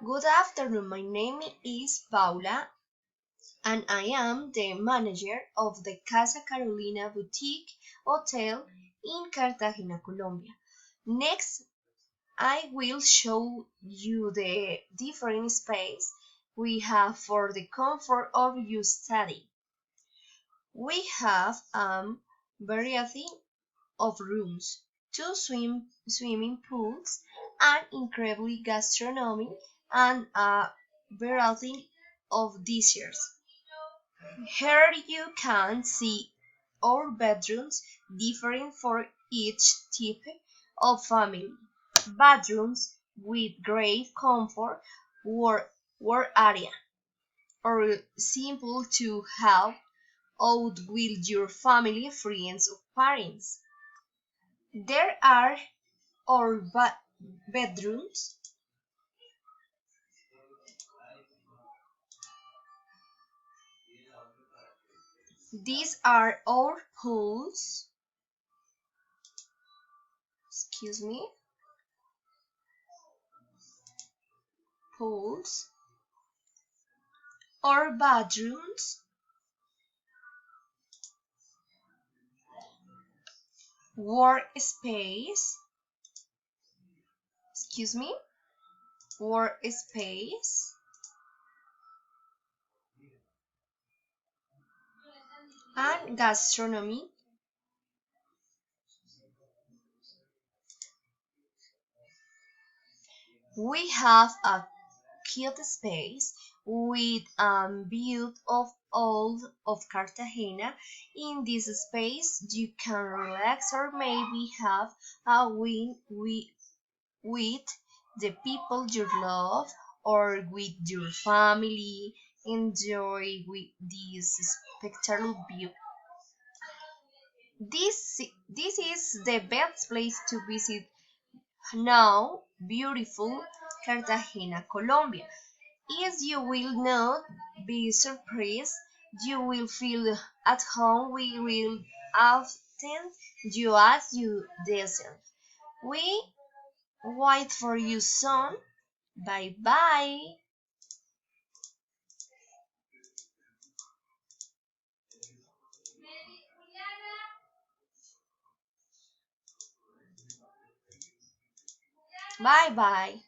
Good afternoon, my name is Paula and I am the manager of the Casa Carolina Boutique Hotel in Cartagena, Colombia. Next, I will show you the different space we have for the comfort of your study. We have a variety of rooms, two swimming pools, an incredible gastronomy, and a variety of desserts. Here you can see our bedrooms different for each type of family. Bedrooms with great comfort, work area, or simple to help out with your family, friends, or parents. There are our bedrooms. These are our pools. Excuse me. Pools. Our bedrooms. Workspace. Excuse me. Workspace. And gastronomy. We have a cute space with a view of all of Cartagena. In this space, you can relax or maybe have a win with the people you love or with your family. Enjoy with this spectacular view. This is the best place to visit now, beautiful Cartagena, Colombia. As you will not be surprised, you will feel at home. We will attend you as you deserve. We wait for you soon. Bye bye. Bye bye.